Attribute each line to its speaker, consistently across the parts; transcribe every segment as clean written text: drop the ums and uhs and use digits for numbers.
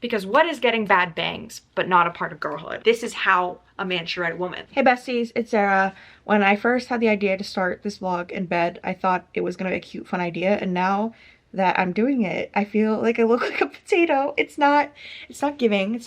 Speaker 1: Because what is getting bad bangs, but not a part of girlhood? This is how a man should write a woman.
Speaker 2: Hey besties, it's Sarah. When I first had the idea to start this vlog in bed, I thought it was gonna be a cute, fun idea, and now that I'm doing it, I feel like I look like a potato. It's not giving.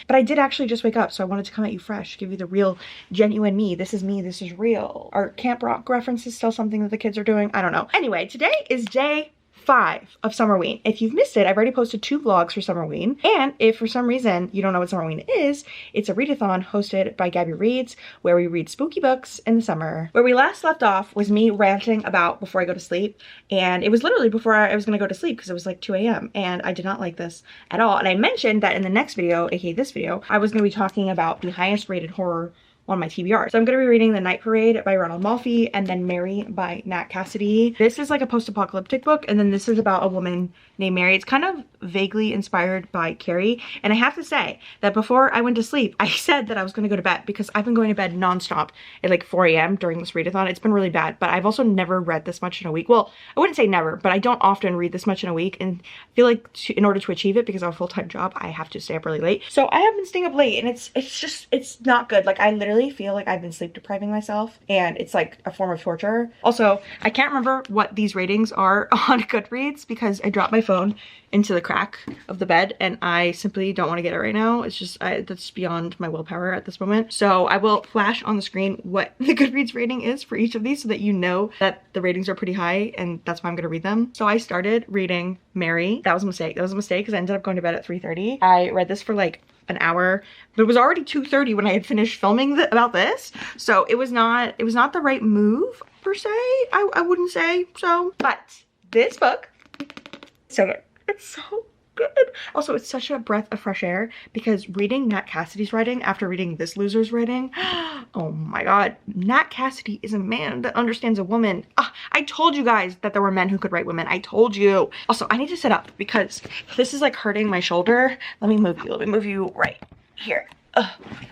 Speaker 2: But I did actually just wake up, so I wanted to come at you fresh, give you the real, genuine me. This is me, this is real. Are Camp Rock references still something that the kids are doing? I don't know. Anyway, today is day 5 of Summerween. If you've missed it, I've already posted 2 vlogs for Summerween. And if for some reason you don't know what Summerween is, it's a readathon hosted by Gabby Reads, where we read spooky books in the summer. Where we last left off was me ranting about before I go to sleep. And it was literally before I was gonna go to sleep because it was like 2 a.m. and I did not like this at all. And I mentioned that in the next video, aka this video, I was gonna be talking about the highest rated horror on my TBR. So I'm gonna be reading The Night Parade by Ronald Malfi and then Mary by Nat Cassidy. This is like a post-apocalyptic book, and then this is about a woman named Mary. It's kind of vaguely inspired by Carrie. And I have to say that before I went to sleep, I said that I was gonna go to bed because I've been going to bed nonstop at like 4 a.m. during this readathon. It's been really bad, but I've also never read this much in a week. Well, I wouldn't say never, but I don't often read this much in a week, and I feel like in order to achieve it, because I have a full-time job, I have to stay up really late. So I have been staying up late, and it's not good. Like, I literally feel like I've been sleep depriving myself, and it's like a form of torture. Also, I can't remember what these ratings are on Goodreads because I dropped my phone into the crack of the bed and I simply don't want to get it right now. It's just, that's beyond my willpower at this moment. So I will flash on the screen what the Goodreads rating is for each of these so that you know that the ratings are pretty high, and that's why I'm gonna read them. So I started reading Mary. That was a mistake. That was a mistake because I ended up going to bed at 3:30. I read this for like an hour, but it was already 2:30 when I had finished filming about this. So it was not the right move per se, I wouldn't say so. But this book, so good. It's so good. Also, it's such a breath of fresh air because reading Nat Cassidy's writing after reading this loser's writing, oh my god, Nat Cassidy is a man that understands a woman. I told you guys that there were men who could write women. I told you. Also, I need to sit up because this is like hurting my shoulder. Let me move you right here.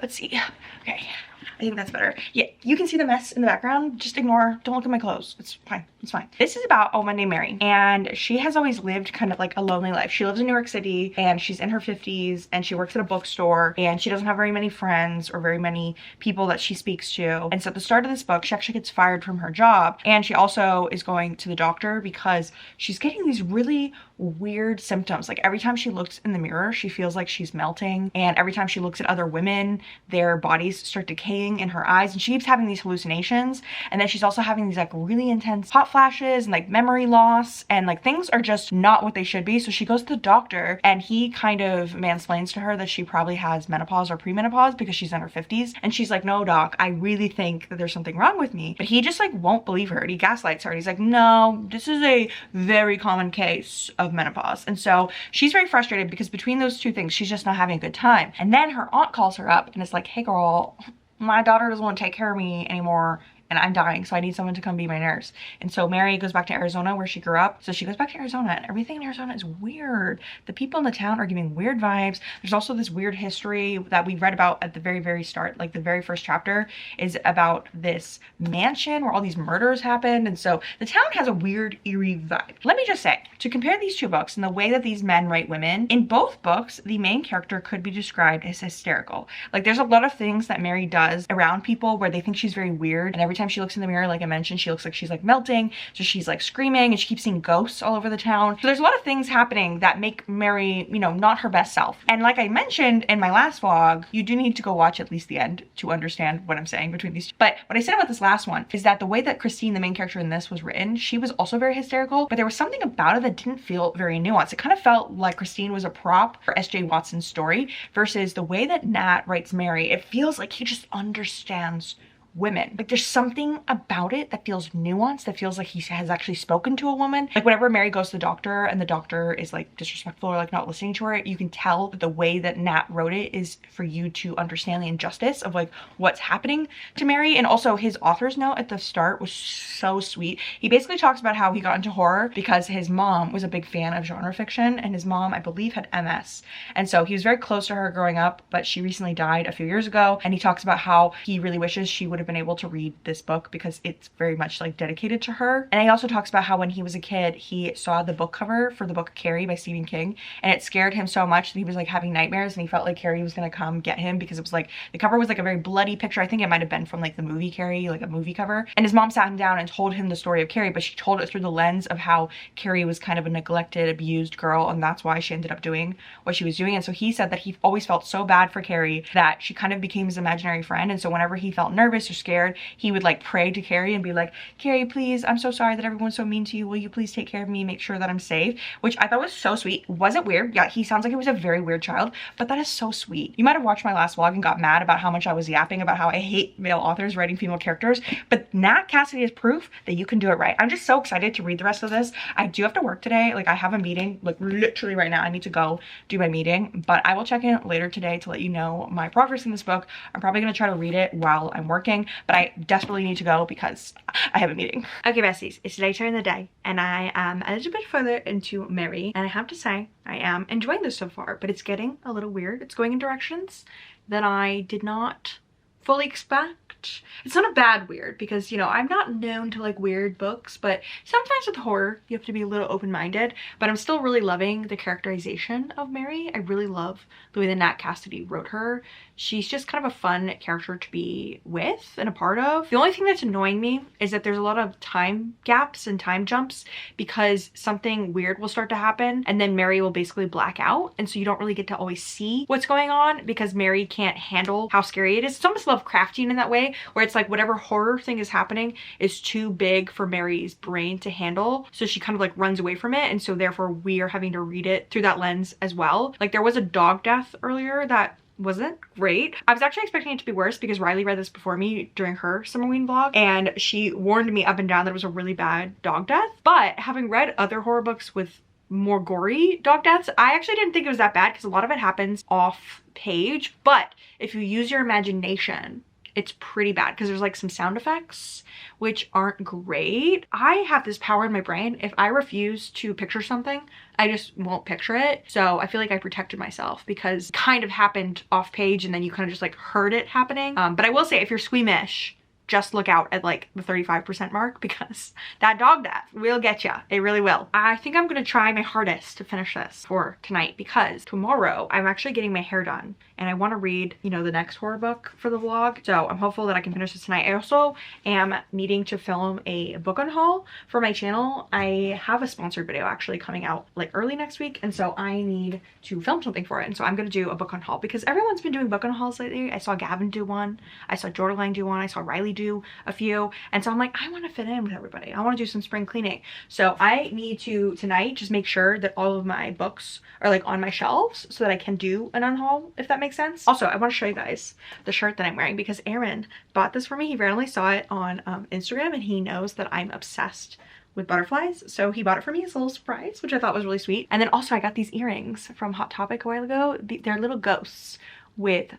Speaker 2: Let's see. Okay. I think that's better. Yeah, you can see the mess in the background. Just ignore, don't look at my clothes. It's fine, it's fine. This is about a woman named Mary, and she has always lived kind of like a lonely life. She lives in New York City, and she's in her 50s, and she works at a bookstore, and she doesn't have very many friends or very many people that she speaks to. And so at the start of this book, she actually gets fired from her job, and she also is going to the doctor because she's getting these really weird symptoms. Like every time she looks in the mirror, she feels like she's melting, and every time she looks at other women, their bodies start decaying in her eyes, and she keeps having these hallucinations. And then she's also having these like really intense hot flashes and like memory loss, and like things are just not what they should be. So she goes to the doctor, and he kind of mansplains to her that she probably has menopause or premenopause because she's in her 50s, and she's like, no doc, I really think that there's something wrong with me. But he just like won't believe her, and he gaslights her, and he's like, no, this is a very common case of menopause. And so she's very frustrated because between those two things, she's just not having a good time. And then her aunt calls her up and is like, hey girl, my daughter doesn't want to take care of me anymore, and I'm dying, so I need someone to come be my nurse. And so Mary goes back to Arizona where she grew up. So she goes back to Arizona, and everything in Arizona is weird. The people in the town are giving weird vibes. There's also this weird history that we read about at the very start. Like the very first chapter is about this mansion where all these murders happened. And so the town has a weird, eerie vibe. Let me just say, to compare these two books and the way that these men write women, in both books, the main character could be described as hysterical. Like there's a lot of things that Mary does around people where they think she's very weird, and every time she looks in the mirror, like I mentioned, she looks like she's like melting, so she's like screaming, and she keeps seeing ghosts all over the town. So there's a lot of things happening that make Mary, you know, not her best self. And like I mentioned in my last vlog, you do need to go watch at least the end to understand what I'm saying between these two. But what I said about this last one is that the way that Christine, the main character in this, was written, she was also very hysterical, but there was something about it that didn't feel very nuanced. It kind of felt like Christine was a prop for S.J. Watson's story versus the way that Nat writes Mary. It feels like he just understands women. Like there's something about it that feels nuanced, that feels like he has actually spoken to a woman. Like whenever Mary goes to the doctor and the doctor is like disrespectful or like not listening to her, you can tell that the way that Nat wrote it is for you to understand the injustice of like what's happening to Mary. And also his author's note at the start was so sweet. He basically talks about how he got into horror because his mom was a big fan of genre fiction, and his mom, I believe, had MS. And so he was very close to her growing up, but she recently died a few years ago. And he talks about how he really wishes she would have been able to read this book because it's very much like dedicated to her. And he also talks about how when he was a kid, he saw the book cover for the book Carrie by Stephen King, and it scared him so much that he was like having nightmares, and he felt like Carrie was gonna come get him because it was like, the cover was like a very bloody picture. I think it might have been from like the movie Carrie, like a movie cover. And his mom sat him down and told him the story of Carrie, but she told it through the lens of how Carrie was kind of a neglected, abused girl, and that's why she ended up doing what she was doing. And so he said that he always felt so bad for Carrie that she kind of became his imaginary friend. And so whenever he felt nervous or scared, he would like pray to Carrie and be like, Carrie, please, I'm so sorry that everyone's so mean to you. Will you please take care of me, make sure that I'm safe? Which I thought was so sweet. Wasn't weird. Yeah, he sounds like he was a very weird child, but that is so sweet. You might have watched my last vlog and got mad about how much I was yapping about how I hate male authors writing female characters, but Nat Cassidy is proof that you can do it right. I'm just so excited to read the rest of this. I do have to work today. Like I have a meeting, like literally right now. I need to go do my meeting, but I will check in later today to let you know my progress in this book. I'm probably going to try to read it while I'm working, but I desperately need to go because I have a meeting. Okay, besties, it's later in the day and I am a little bit further into Mary, and I have to say I am enjoying this so far, but it's getting a little weird. It's going in directions that I did not fully expect. It's not a bad weird because, you know, I'm not known to like weird books, but sometimes with horror you have to be a little open-minded. But I'm still really loving the characterization of Mary. I really love the way that Nat Cassidy wrote her. She's just kind of a fun character to be with and a part of. The only thing that's annoying me is that there's a lot of time gaps and time jumps because something weird will start to happen and then Mary will basically black out, and so you don't really get to always see what's going on because Mary can't handle how scary it is. It's almost Lovecraftian in that way, where it's like whatever horror thing is happening is too big for Mary's brain to handle, so she kind of like runs away from it, and so therefore we are having to read it through that lens as well. Like there was a dog death earlier that wasn't great. I was actually expecting it to be worse because Riley read this before me during her Summerween vlog, and she warned me up and down that it was a really bad dog death. But having read other horror books with more gory dog deaths, I actually didn't think it was that bad because a lot of it happens off page. But if you use your imagination, it's pretty bad because there's like some sound effects which aren't great. I have this power in my brain. If I refuse to picture something, I just won't picture it. So I feel like I protected myself because it kind of happened off page and then you kind of just like heard it happening. But I will say, if you're squeamish, just look out at like the 35% mark because that dog death will get you. It really will. I think I'm gonna try my hardest to finish this for tonight because tomorrow I'm actually getting my hair done and I want to read, you know, the next horror book for the vlog. So I'm hopeful that I can finish this tonight. I also am needing to film a book unhaul for my channel. I have a sponsored video actually coming out like early next week, and so I need to film something for it. And so I'm gonna do a book unhaul because everyone's been doing book unhauls lately. I saw Gavin do one, I saw Jordaline do one, I saw Riley do a few, and so I'm like, I want to fit in with everybody. I want to do some spring cleaning. So I need to tonight just make sure that all of my books are like on my shelves so that I can do an unhaul, if that makes sense. Also, I want to show you guys the shirt that I'm wearing because Aaron bought this for me. He randomly saw it on Instagram and he knows that I'm obsessed with butterflies, so he bought it for me as a little surprise, which I thought was really sweet. And then also I got these earrings from Hot Topic a while ago. They're little ghosts with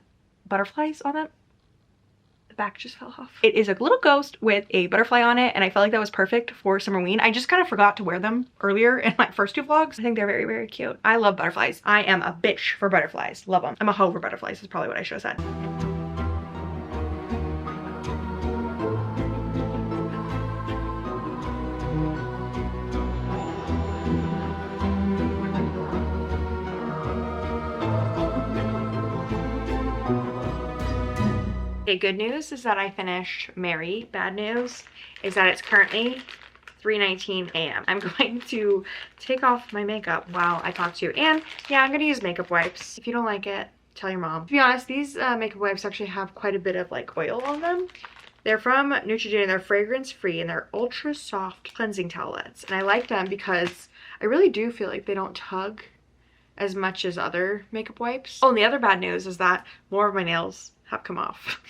Speaker 2: butterflies on them. Back just fell off. It is a little ghost with a butterfly on it, and I felt like that was perfect for Summerween. I just kind of forgot to wear them earlier in my first two vlogs. I think they're very, very cute. I love butterflies. I am a bitch for butterflies. Love them. I'm a hoe for butterflies is probably what I should have said. Okay, good news is that I finished Mary. Bad news is that it's currently 3:19 a.m. I'm going to take off my makeup while I talk to you. And yeah, I'm gonna use makeup wipes. If you don't like it, tell your mom. To be honest, these makeup wipes actually have quite a bit of like oil on them. They're from Neutrogena, they're fragrance free, and they're ultra soft cleansing towelettes. And I like them because I really do feel like they don't tug as much as other makeup wipes. Oh, and the other bad news is that more of my nails have come off.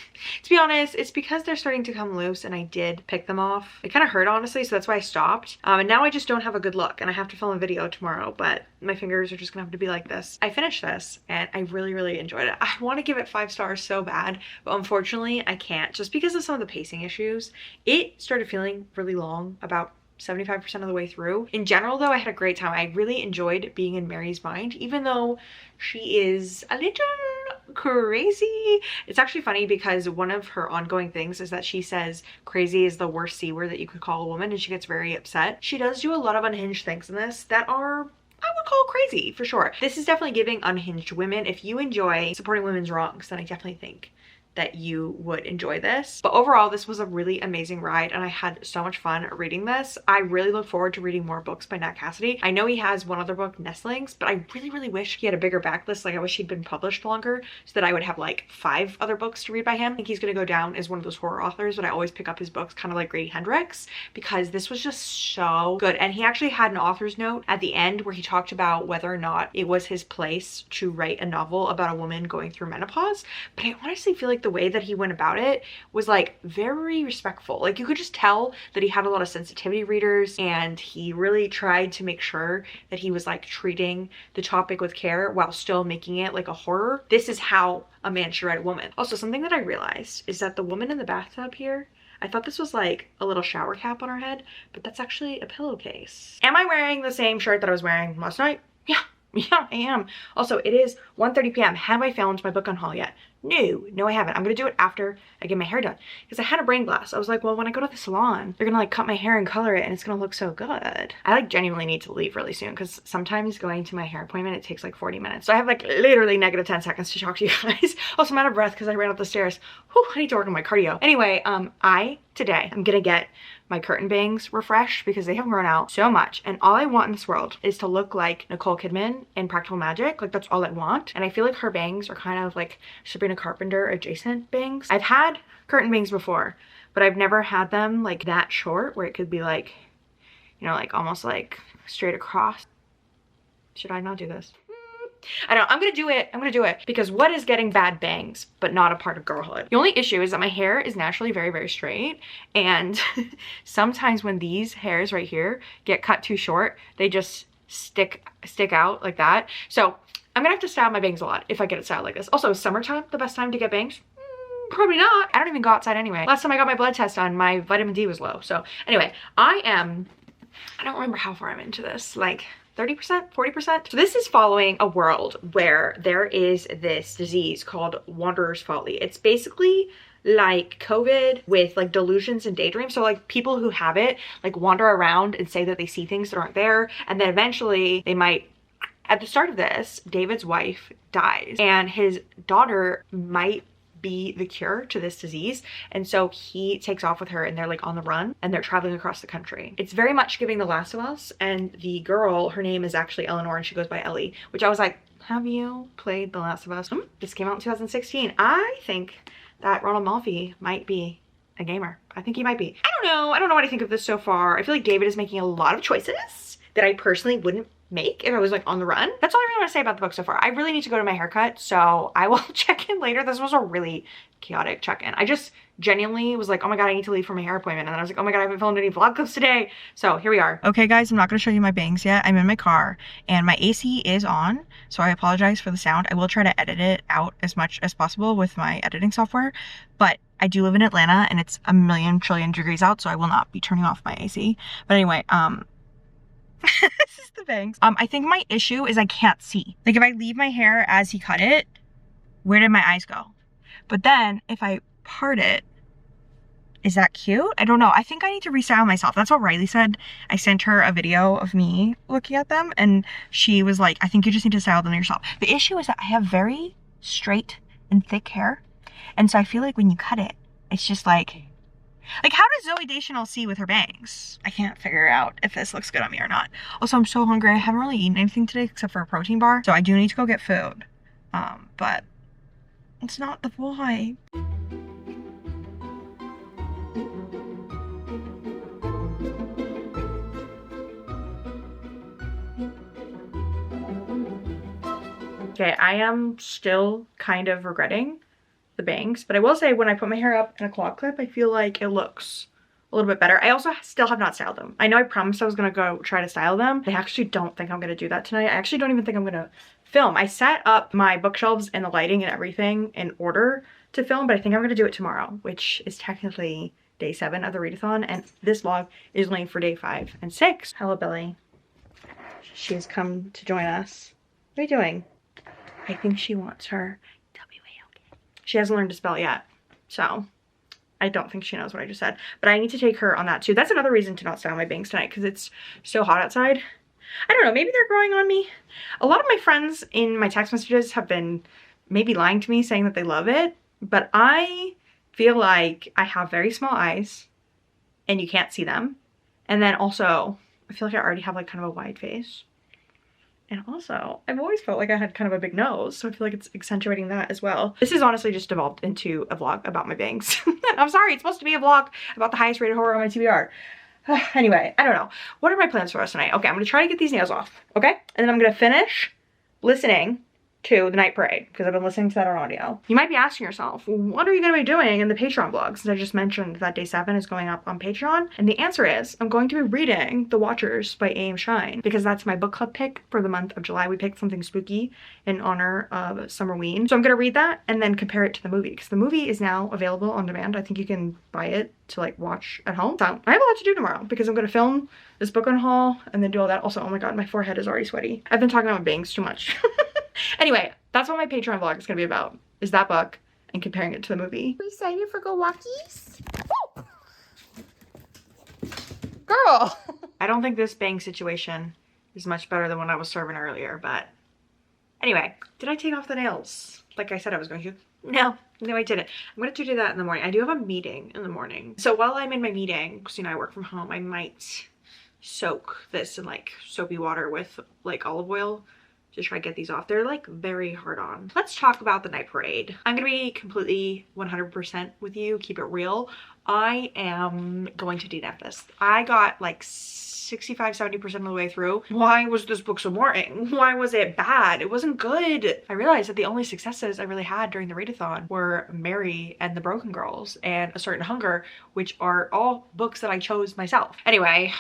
Speaker 2: To be honest, it's because they're starting to come loose and I did pick them off. It kind of hurt, honestly, so that's why I stopped. And now I just don't have a good look and I have to film a video tomorrow, but my fingers are just gonna have to be like this. I finished this and I really, really enjoyed it. I want to give it 5 stars so bad, but unfortunately I can't just because of some of the pacing issues. It started feeling really long, about 75% of the way through. In general though, I had a great time. I really enjoyed being in Mary's mind, even though she is a little
Speaker 1: crazy. It's actually funny because one of her ongoing things is that she says crazy is the worst C word that you could call a woman, and she gets very upset. She does do a lot of unhinged things in this that are, I would call crazy for sure. This is definitely giving unhinged women. If you enjoy supporting women's wrongs, then I definitely think that you would enjoy this. But overall, this was a really amazing ride and I had so much fun reading this. I really look forward to reading more books by Nat Cassidy. I know he has one other book, Nestlings, but I really wish he had a bigger backlist. Like I wish he'd been published longer so that I would have like 5 other books to read by him. I think he's gonna go down as one of those horror authors, but I always pick up his books kind of like Grady Hendrix, because this was just so good. And he actually had an author's note at the end where he talked about whether or not it was his place to write a novel about a woman going through menopause. But I honestly feel like the way that he went about it was like very respectful. Like you could just tell that he had a lot of sensitivity readers and he really tried to make sure that he was like treating the topic with care while still making it like a horror. This is how a man should write a woman. Also, something that I realized is that the woman in the bathtub here, I thought this was like a little shower cap on her head, but that's actually a pillowcase. Am I wearing the same shirt that I was wearing last night? Yeah, I am. Also, it is 1:30 p.m. Have I filmed my book on haul yet? No, I haven't. I'm gonna do it after I get my hair done because I had a brain blast. I was like, well, when I go to the salon, they're gonna like cut my hair and color it and it's gonna look so good. I like genuinely need to leave really soon because sometimes going to my hair appointment, it takes like 40 minutes. So I have like literally negative 10 seconds to talk to you guys. Also, I'm out of breath because I ran up the stairs. Whew, I need to work on my cardio. Anyway, today I'm gonna get my curtain bangs refreshed because they have grown out so much, and all I want in this world is to look like Nicole Kidman in Practical Magic. Like that's all I want. And I feel like her bangs are kind of like Sabrina Carpenter adjacent bangs. I've had curtain bangs before, but I've never had them like that short where it could be like, you know, like almost like straight across. Should I not do this? I don't know. I'm gonna do it because what is getting bad bangs but not a part of girlhood? The only issue is that my hair is naturally very straight, and sometimes when these hairs right here get cut too short, they just stick out like that. So I'm gonna have to style my bangs a lot if I get it styled like this. Also, is summertime the best time to get bangs? Probably not. I don't even go outside anyway. Last time I got my blood test done, my vitamin D was low. So anyway, I don't remember how far I'm into this, like 30%, 40%. So this is following a world where there is this disease called Wanderer's Folly. It's basically like COVID with like delusions and daydreams. So like people who have it like wander around and say that they see things that aren't there, and then eventually they might. At the start of this, David's wife dies and his daughter might be the cure to this disease, and so he takes off with her and they're like on the run and they're traveling across the country. It's very much giving The Last of Us, and the girl, her name is actually Eleanor and she goes by Ellie, which I was like, have you played The Last of Us? This came out in 2016. I think that Ronald Malfi might be a gamer. I think he might be. I don't know what I think of this so far. I feel like David is making a lot of choices that I personally wouldn't make if I was like on the run. That's all I really want to say about the book so far. I really need to go to my haircut, so I will check in later. This was a really chaotic check-in. I just genuinely was like, oh my god, I need to leave for my hair appointment, and then I was like, oh my god, I haven't filmed any vlog clips today. So here we are. Okay guys, I'm not going to show you my bangs yet. I'm in my car and my AC is on, so I apologize for the sound. I will try to edit it out as much as possible with my editing software, but I do live in Atlanta and it's a million trillion degrees out, so I will not be turning off my AC. But anyway, this is the bangs. I think my issue is I can't see. Like if I leave my hair as he cut it, where did my eyes go? But then if I part it, is that cute? I don't know. I think I need to restyle myself. That's what Riley said. I sent her a video of me looking at them and she was like, I think you just need to style them yourself. The issue is that I have very straight and thick hair. And so I feel like when you cut it, it's just like how does Zoe Deschanel see with her bangs? I can't figure out if this looks good on me or not. Also, I'm so hungry. I haven't really eaten anything today except for a protein bar. So I do need to go get food. But it's not the boy. Okay, I am still kind of regretting the bangs, but I will say when I put my hair up in a claw clip, I feel like it looks a little bit better. I also still have not styled them. I know I promised I was gonna go try to style them. I actually don't think I'm gonna do that tonight. I actually don't even think I'm gonna film. I set up my bookshelves and the lighting and everything in order to film, but I think I'm gonna do it tomorrow, which is technically day 7 of the readathon, and this vlog is only for day 5 and 6. Hello, Billy. She has come to join us. What are you doing? I think she wants her WAP. She hasn't learned to spell yet. So I don't think she knows what I just said. But I need to take her on that too. That's another reason to not style my bangs tonight because it's so hot outside. I don't know, maybe they're growing on me. A lot of my friends in my text messages have been maybe lying to me saying that they love it, but I feel like I have very small eyes and you can't see them. And then also, I feel like I already have like kind of a wide face. And also, I've always felt like I had kind of a big nose, so I feel like it's accentuating that as well. This has honestly just devolved into a vlog about my bangs. I'm sorry, it's supposed to be a vlog about the highest rated horror on my TBR. Anyway, I don't know. What are my plans for us tonight? Okay, I'm gonna try to get these nails off, okay? And then I'm gonna finish listening to the Night Parade because I've been listening to that on audio. You might be asking yourself, what are you going to be doing in the Patreon vlog? Since I just mentioned that day 7 is going up on Patreon. And the answer is I'm going to be reading The Watchers by A.M. Shine because that's my book club pick for the month of July. We picked something spooky in honor of Summerween. So I'm going to read that and then compare it to the movie because the movie is now available on demand. I think you can buy it to like watch at home. So I have a lot to do tomorrow because I'm going to film this book on haul and then do all that. Also, oh my god, my forehead is already sweaty. I've been talking about my bangs too much. Anyway, that's what my Patreon vlog is going to be about, is that book and comparing it to the movie.
Speaker 2: We excited for go walkies? Girl!
Speaker 1: I don't think this bang situation is much better than when I was serving earlier, but anyway, did I take off the nails like I said I was going to? No, I didn't. I'm going to do that in the morning. I do have a meeting in the morning. So while I'm in my meeting, because you know I work from home, I might soak this in like soapy water with like olive oil to try to get these off. They're like very hard on. Let's talk about the Night Parade. I'm gonna be completely 100% with you, keep it real. I am going to DNF this. I got like 65-70% of the way through. Why was this book so boring? Why was it bad? It wasn't good. I realized that the only successes I really had during the readathon were Mary and the Broken Girls and A Certain Hunger, which are all books that I chose myself. Anyway,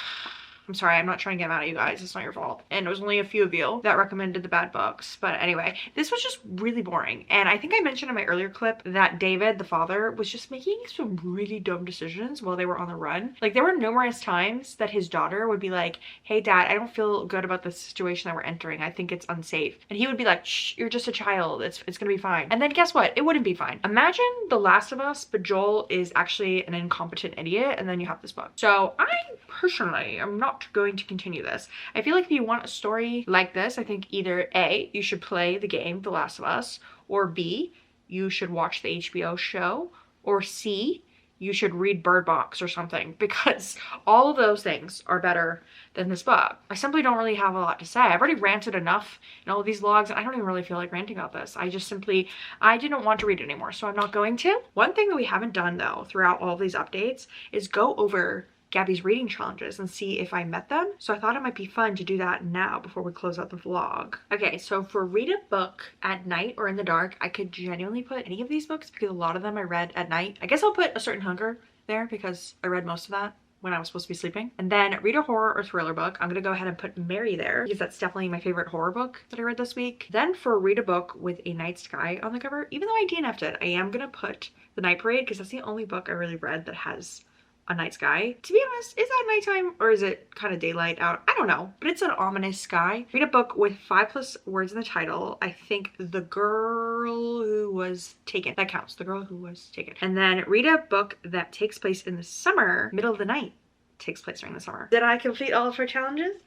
Speaker 1: I'm sorry, I'm not trying to get mad at you guys. It's not your fault. And it was only a few of you that recommended the bad books. But anyway, this was just really boring. And I think I mentioned in my earlier clip that David, the father, was just making some really dumb decisions while they were on the run. Like, there were numerous times that his daughter would be like, hey dad, I don't feel good about the situation that we're entering. I think it's unsafe. And he would be like, shh, you're just a child. It's gonna be fine. And then guess what? It wouldn't be fine. Imagine The Last of Us, but Joel is actually an incompetent idiot, and then you have this book. So I personally am not going to continue this. I feel like if you want a story like this, I think either A, you should play the game The Last of Us, or B, you should watch the HBO show, or C, you should read Bird Box or something, because all of those things are better than this book. I simply don't really have a lot to say. I've already ranted enough in all of these vlogs, and I don't even really feel like ranting about this. I didn't want to read it anymore, so I'm not going to. One thing that we haven't done though throughout all of these updates is go over Gabby's reading challenges and see if I met them. So I thought it might be fun to do that now before we close out the vlog. Okay, so for read a book at night or in the dark, I could genuinely put any of these books because a lot of them I read at night. I guess I'll put A Certain Hunger there because I read most of that when I was supposed to be sleeping. And then read a horror or thriller book. I'm gonna go ahead and put Mary there because that's definitely my favorite horror book that I read this week. Then for read a book with a night sky on the cover, even though I DNF'd it, I am gonna put The Night Parade because that's the only book I really read that has a night sky. To be honest, is that nighttime or is it kind of daylight out? I don't know, but it's an ominous sky. Read a book with 5+ words in the title. I think The Girl Who Was Taken. That counts, The Girl Who Was Taken. And then read a book that takes place in the summer, middle of the night. Takes place during the summer. Did I complete all of her challenges?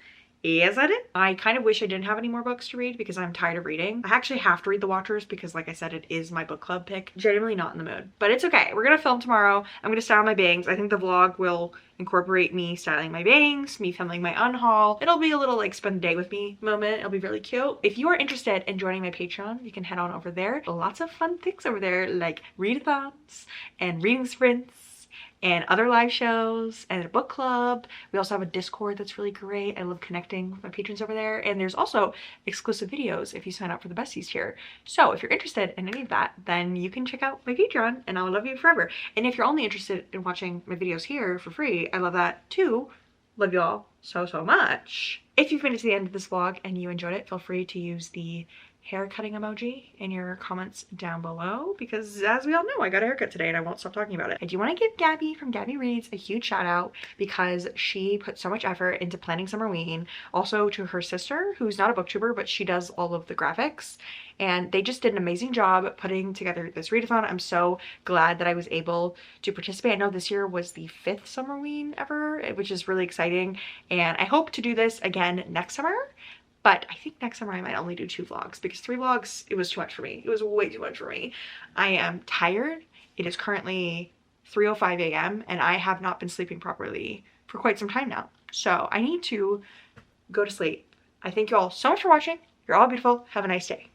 Speaker 1: Yes, I did. I kind of wish I didn't have any more books to read because I'm tired of reading. I actually have to read The Watchers because, like I said, it is my book club pick. Genuinely not in the mood, but it's okay. We're gonna film tomorrow. I'm gonna style my bangs. I think the vlog will incorporate me styling my bangs, me filming my unhaul. It'll be a little like spend the day with me moment. It'll be really cute. If you are interested in joining my Patreon, you can head on over there. Lots of fun things over there like readathons and reading sprints and other live shows and a book club. We also have a Discord that's really great. I love connecting with my patrons over there. And there's also exclusive videos if you sign up for the besties tier. So if you're interested in any of that, then you can check out my Patreon and I'll love you forever. And if you're only interested in watching my videos here for free, I love that too. Love you all so much. If you've made it to the end of this vlog and you enjoyed it, feel free to use the hair cutting emoji in your comments down below, because as we all know, I got a haircut today and I won't stop talking about it. I do want to give Gabby from Gabby Reads a huge shout out because she put so much effort into planning Summerween. Also to her sister, who's not a booktuber, but she does all of the graphics, and they just did an amazing job putting together this readathon. I'm so glad that I was able to participate. I know this year was the 5th Summerween ever, which is really exciting, and I hope to do this again next summer. But I think next summer I might only do 2 vlogs because 3 vlogs, it was too much for me. It was way too much for me. I am tired. It is currently 3:05 a.m. and I have not been sleeping properly for quite some time now. So I need to go to sleep. I thank you all so much for watching. You're all beautiful. Have a nice day.